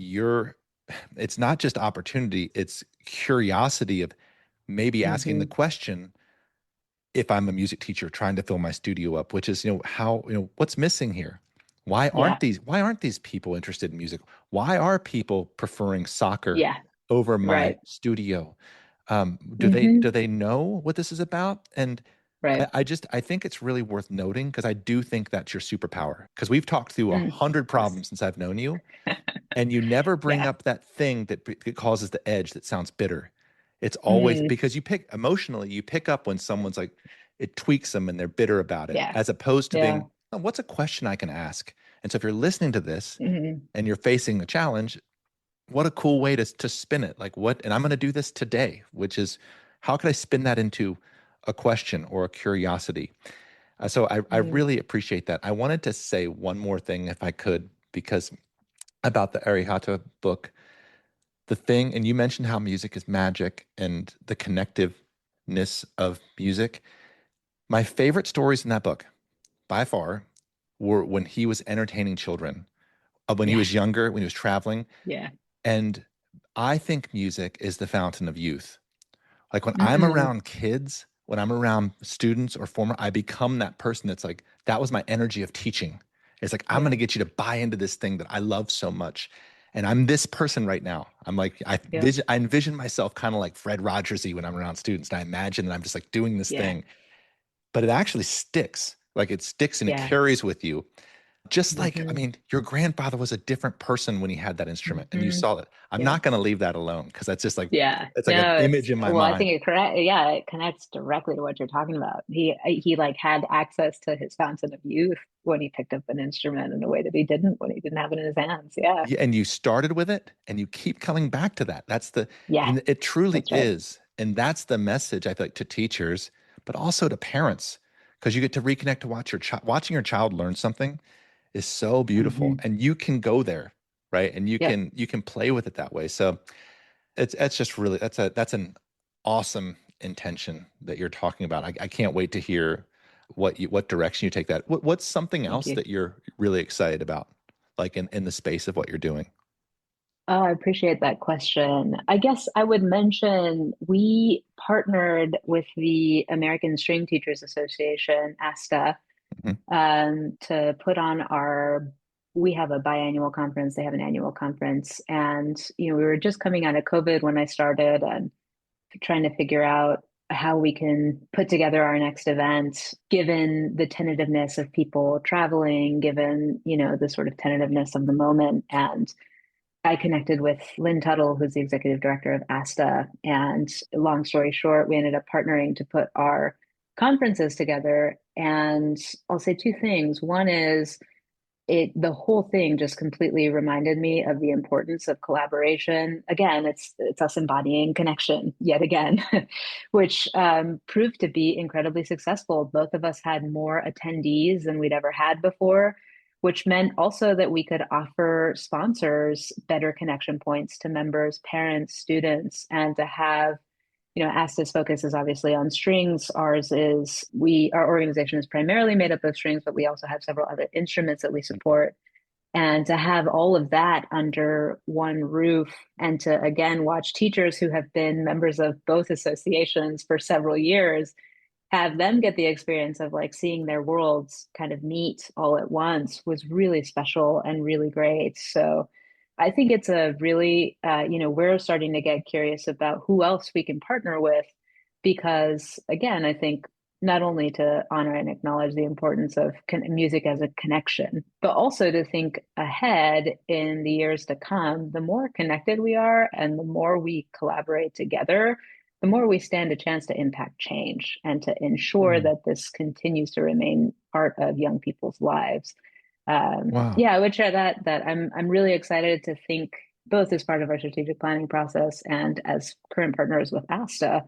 it's not just opportunity, it's curiosity of maybe asking the Hmm. question, if I'm a music teacher trying to fill my studio up, which is, what's missing here? Yeah. Why aren't these people interested in music? Why are people preferring soccer Yeah. over my Right. studio? Do Hmm. they know what this is about? And Right. I think it's really worth noting because I do think that's your superpower. Because we've talked through a Mm. hundred Yes. problems since I've known you, and you never bring Yeah. up that thing that causes the edge that sounds bitter. It's always Mm. because you pick up when someone's like, it tweaks them and they're bitter about it, Yeah. as opposed to Yeah. being, "Oh, what's a question I can ask?" And so if you're listening to this Hmm. and you're facing a challenge, what a cool way to spin it. Like, what, and I'm going to do this today, which is, how could I spin that into a question or a curiosity? So I Mm. really appreciate that. I wanted to say one more thing, if I could, because about the Arihata book, the thing, and you mentioned how music is magic and the connectiveness of music. My favorite stories in that book, by far, were when he was entertaining children, when he Yeah. was younger, when he was traveling. Yeah. And I think music is the fountain of youth. Like when I'm Mm. around kids, when I'm around students or former, I become that person that's like, that was my energy of teaching. It's like, I'm going to Yeah. get you to buy into this thing that I love so much. And I'm this person right now. I'm like, Yeah. I envision myself kind of like Fred Rogersy when I'm around students. And I imagine that I'm just like doing this Yeah. thing, but it actually sticks. Like it sticks and it Yeah. carries with you. Just like, I Hmm. mean, your grandfather was a different person when he had that instrument and you Hmm. saw it. I'm Yeah. not going to leave that alone because that's just like, Yeah. it's like an No, image it's in my well, I mind. think it correct. Yeah, it connects directly to what you're talking about. He like had access to his fountain of youth when he picked up an instrument in a way that he didn't when he didn't have it in his hands. Yeah. Yeah, and you started with it and you keep coming back to that. Yeah, And it truly that's right. is. And that's the message I feel like to teachers, but also to parents, because you get to reconnect to watching your child learn something is so beautiful. Hmm. And you can go there, right? And Yep. you can play with it that way. So it's just really, that's an awesome intention that you're talking about. I can't wait to hear what direction you take that. What's something Thank else you. that you're really excited about, like in the space of what you're doing? Oh, I appreciate that question. I guess I would mention we partnered with the American String Teachers Association, ASTA, Mhm. to put on we have a biannual conference, they have an annual conference. And, we were just coming out of COVID when I started and trying to figure out how we can put together our next event, given the tentativeness of people traveling, given, the sort of tentativeness of the moment. And I connected with Lynn Tuttle, who's the executive director of ASTA. And long story short, we ended up partnering to put our conferences together. And I'll say two things. One is the whole thing just completely reminded me of the importance of collaboration. Again, it's us embodying connection yet again, which proved to be incredibly successful. Both of us had more attendees than we'd ever had before, which meant also that we could offer sponsors better connection points to members, parents, students, and to have Asta's focus is obviously on strings. Our organization is primarily made up of strings, but we also have several other instruments that we support. And to have all of that under one roof and to again watch teachers who have been members of both associations for several years have them get the experience of like seeing their worlds kind of meet all at once was really special and really great. So I think it's a really, we're starting to get curious about who else we can partner with because, again, I think not only to honor and acknowledge the importance of music as a connection, but also to think ahead in the years to come. The more connected we are and the more we collaborate together, the more we stand a chance to impact change and to ensure Mm. that this continues to remain part of young people's lives. Wow. Yeah, I would share that I'm really excited to think both as part of our strategic planning process and as current partners with ASTA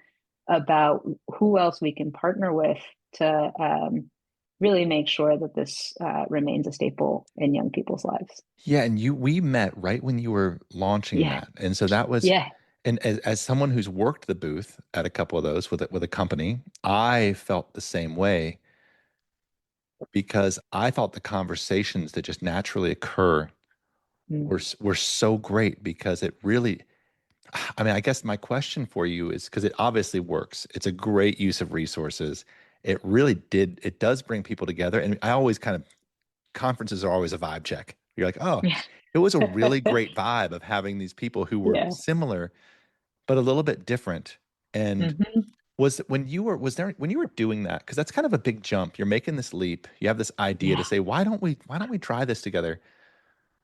about who else we can partner with to really make sure that this remains a staple in young people's lives. Yeah, and we met right when you were launching Yeah, that. And so that was, yeah, And as someone who's worked the booth at a couple of those with a company, I felt the same way because I thought the conversations that just naturally occur Mm. were so great because it really, I mean, I guess my question for you is because it obviously works. It's a great use of resources. It does bring people together. And I always kind of, conferences are always a vibe check. You're like, oh, Yeah. it was a really great vibe of having these people who were Yeah. similar, but a little bit different. And Hmm. when you were doing that, because that's kind of a big jump. You're making this leap. You have this idea to Yeah. say, why don't we try this together?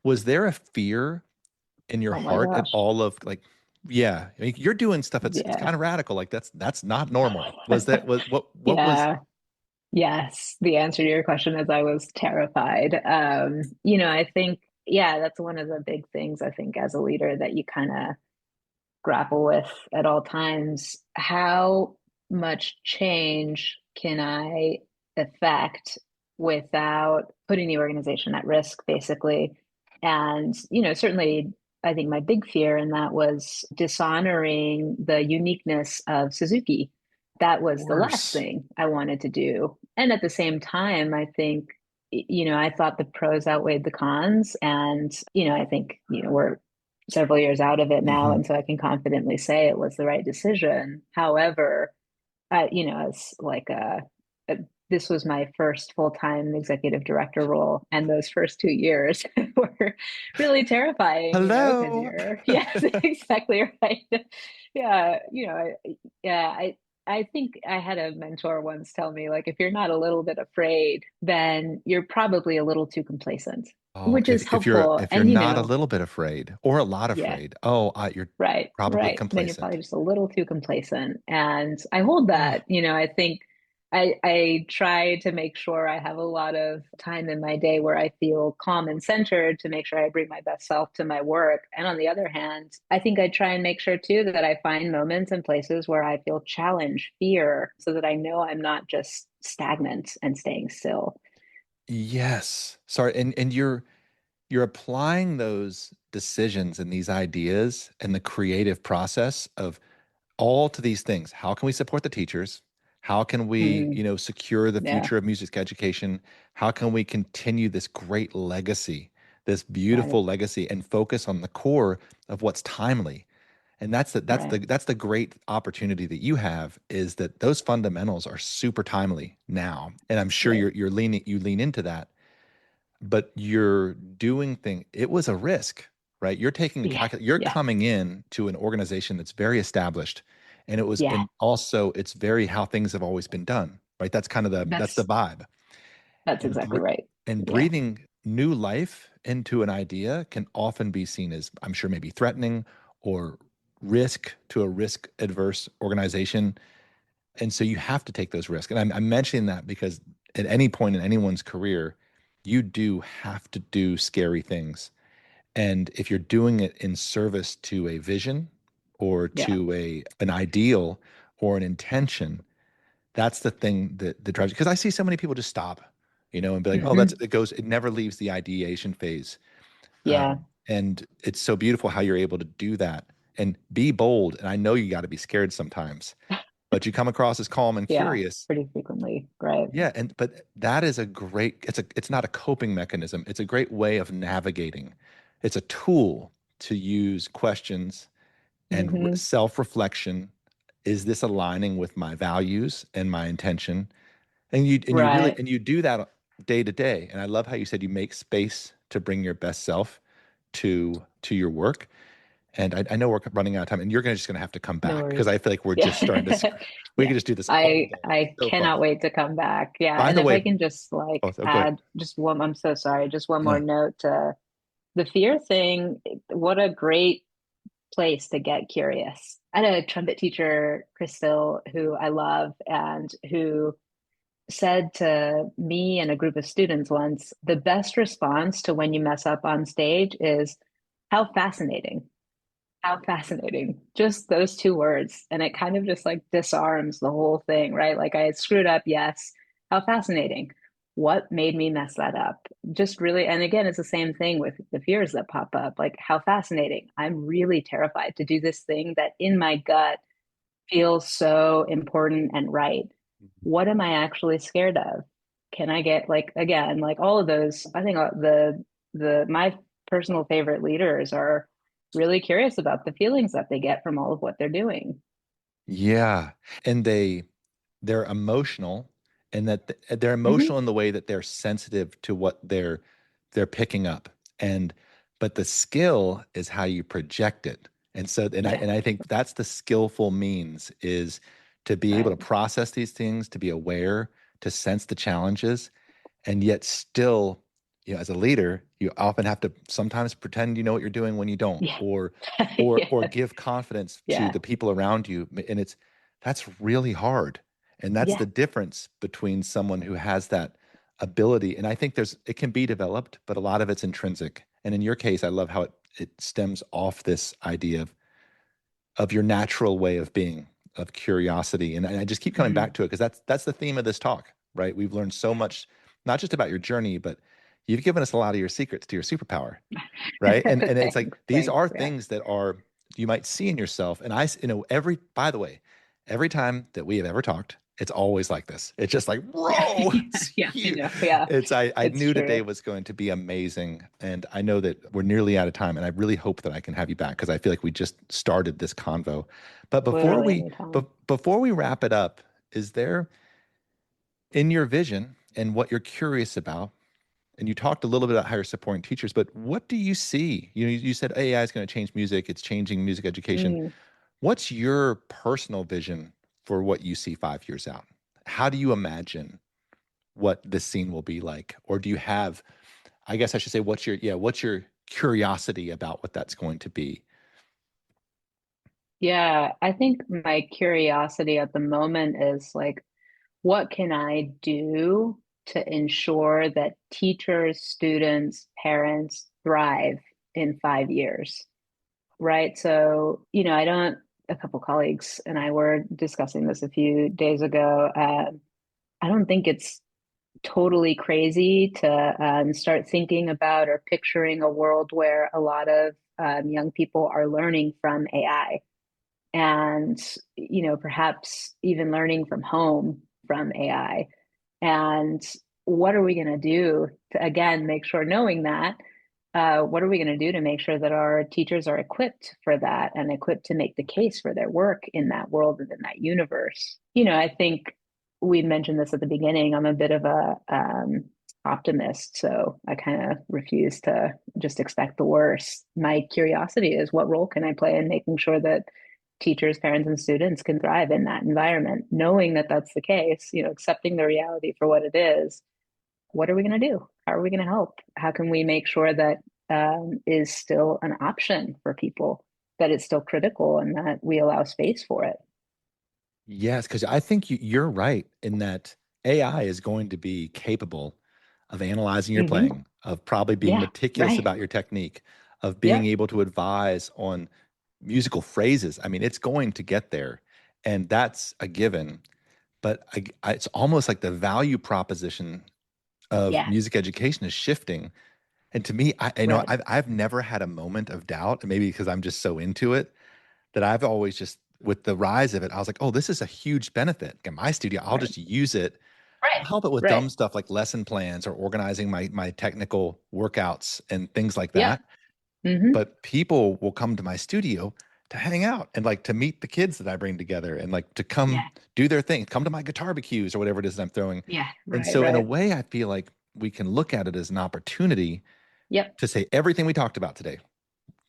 Was there a fear in your Oh my heart at gosh. all of like, yeah, I mean, you're doing stuff it's Yeah. kind of radical. Like that's not normal. Was that was what was Yeah. Yes. The answer to your question is I was terrified. I think, yeah, that's one of the big things I think as a leader that you kind of grapple with at all times. How much change can I affect without putting the organization at risk, basically? And, certainly I think my big fear in that was dishonoring the uniqueness of Suzuki. That was the last worse? thing I wanted to do. And at the same time, I think, I thought the pros outweighed the cons. And, I think, we're several years out of it now, Hmm. and so I can confidently say it was the right decision. However, it's like a this was my first full-time executive director role, and those first 2 years were really terrifying, because Hello. you're yes, exactly right. Yeah, I think I had a mentor once tell me, like, if you're not a little bit afraid, then you're probably a little too complacent, Oh, which is helpful. if you're And not a little bit afraid or a lot yeah, afraid, oh, you're right, probably right. Then you're complacent. probably just a little too complacent. And I hold Oh, that, I think I try to make sure I have a lot of time in my day where I feel calm and centered to make sure I bring my best self to my work. And on the other hand, I think I try and make sure too that I find moments and places where I feel challenge, fear, so that I know I'm not just stagnant and staying still. yes. Sorry, and you're applying those decisions and these ideas and the creative process of all to these things. How can we support the teachers? How can we, Mm, secure the yeah, future of music education? How can we continue this great legacy, this right, beautiful legacy, and focus on the core of what's timely? And right. that's the great opportunity that you have is that those fundamentals are super timely now. And I'm sure Right. you lean into that, but you're doing thing. It was a risk, right? You're taking a Yeah, you're yeah, coming in to an organization that's very established, and yeah. and also it's very how things have always been done, right? That's kind of that's the That's vibe. that's And exactly right. Yeah. breathing new life into an idea can often be seen as, I'm sure, maybe threatening or risk to a risk adverse organization. And so you have to take those risks. And I'm mentioning that because at any point in anyone's career, you do have to do scary things. And if you're doing it in service to a vision or Yeah. to an ideal or an intention, that's the thing that drives you. Because I see so many people just stop, and be like, oh, Hmm. it never leaves the ideation phase. Yeah. And it's so beautiful how you're able to do that and be bold. And I know you got to be scared sometimes, but you come across as calm and Yeah. curious. Pretty frequently. Right. Yeah, but that is it's not a coping mechanism. It's a great way of navigating. It's a tool to use questions and Hmm. self-reflection. Is this aligning with my values and my intention? Right. And you do that day to day. And I love how you said you make space to bring your best self to your work. And I know we're running out of time, and you're just gonna have to come No back because worries. I feel like we're just starting to Yeah. we Yeah. could just do this all I day. I So fun. cannot wait to come back. Yeah. By And the if I way, can just oh, like go ahead. add just one, I'm so sorry, just one more No. note to the fear thing. What a great place to get curious. I had a trumpet teacher, Crystal, who I love and who said to me and a group of students once, the best response to when you mess up on stage is how fascinating. How fascinating. Just those two words. And it kind of just like disarms the whole thing, right? Like I had screwed up, yes. How fascinating. what made me mess that up? Just really, and again, it's the same thing with the fears that pop up. Like, how fascinating. I'm really terrified to do this thing that in my gut feels so important and right. What am I actually scared of? Can I get like again, like all of those, I think the my personal favorite leaders are really curious about the feelings that they get from all of what they're doing. Yeah. And they're emotional, and that they're Hmm. emotional in the way that they're sensitive to what they're picking up. And but the skill is how you project it. And so Yeah, and I think that's the skillful means, is to be able to right. process these things, to be aware, to sense the challenges, and yet still, as a leader, you often have to sometimes pretend you know what you're doing when you don't, Yeah. or Yeah. give confidence to Yeah. the people around you. And that's really hard. And that's Yeah. the difference between someone who has that ability. And I think it can be developed, but a lot of it's intrinsic. And in your case, I love how it stems off this idea of your natural way of being, of curiosity. And I just keep coming back Hmm. to it because that's the theme of this talk, right? We've learned so much, not just about your journey, but you've given us a lot of your secrets to your superpower, right? And it's like Thanks. these Thanks. are Yeah. things that are you might see in yourself. And every by the way, every time that we have ever talked, it's always like this. It's just like, whoa, Yeah. it's Yeah. I huge. know. Yeah. I It's knew today true. was going to be amazing. And I know that we're nearly out of time. And I really hope that I can have you back because I feel like we just started this convo. But Literally anytime. before we wrap it up, is there in your vision and what you're curious about, and you talked a little bit about how you're supporting teachers, but what do you see? You said AI is going to change music, it's changing music education. Mm. What's your personal vision for what you see 5 years out? How do you imagine what this scene will be like? Or do you have, I guess I should say, what's your curiosity about what that's going to be? Yeah, I think my curiosity at the moment is like, what can I do to ensure that teachers, students, parents thrive in 5 years? Right. So, I don't, a couple colleagues and I were discussing this a few days ago. I don't think it's totally crazy to start thinking about or picturing a world where a lot of young people are learning from AI and, perhaps even learning from home from AI. And what are we going to do to, again, make sure, knowing that, what are we going to do to make sure that our teachers are equipped for that and equipped to make the case for their work in that world and in that universe? I think we mentioned this at the beginning. I'm a bit of a optimist, so I kind of refuse to just expect the worst. My curiosity is, what role can I play in making sure that teachers, parents, and students can thrive in that environment, knowing that that's the case, accepting the reality for what it is. What are we going to do? How are we going to help? How can we make sure that is still an option for people, that it's still critical and that we allow space for it? Yes, because I think you're right in that AI is going to be capable of analyzing your Hmm. playing, of probably being Yeah, meticulous right. about your technique, of being Yep. able to advise on musical phrases. I mean, it's going to get there, and that's a given. But it's almost like the value proposition of Yeah, music education is shifting. And to me, right. I've never had a moment of doubt, and maybe because I'm just so into it, that I've always just, with the rise of it, I was like, oh, this is a huge benefit. In my studio, I'll Right. just use it. I'll Right. help it with Right. dumb stuff like lesson plans or organizing my technical workouts and things like Yep. that. Hmm. But people will come to my studio to hang out and like to meet the kids that I bring together and like to come Yeah. do their thing, come to my guitar barbecues or whatever it is that I'm throwing. Yeah. And Right. so in a Right. way, I feel like we can look at it as an opportunity Yep. to say everything we talked about today,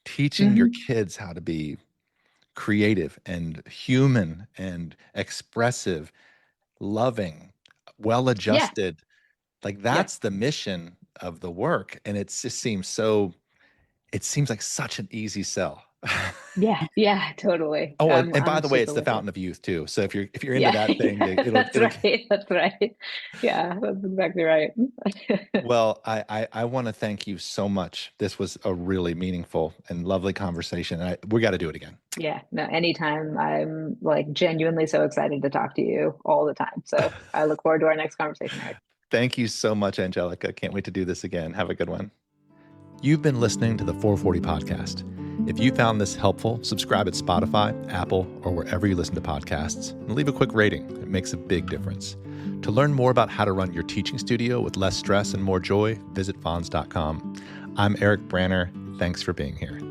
teaching your Hmm. kids how to be creative and human and expressive, loving, well Yeah. adjusted. Like Yep. that's the mission of the work. And it seems like such an easy sell. Yeah. Yeah. Totally. Oh, and by I'm the way, it's super the with you. fountain of youth too. So if you're into Yeah. that thing, That's it'll right. That's right. Yeah. That's exactly right. well, I want to thank you so much. This was a really meaningful and lovely conversation. And we got to do it again. Yeah, no, anytime. I'm like genuinely so excited to talk to you all the time. So I look forward to our next conversation, Eric. Thank you so much, Angelica. Can't wait to do this again. Have a good one. You've been listening to the 440 podcast. If you found this helpful, subscribe at Spotify, Apple, or wherever you listen to podcasts, and leave a quick rating. It makes a big difference. To learn more about how to run your teaching studio with less stress and more joy, visit fonz.com. I'm Eric Branner. Thanks for being here.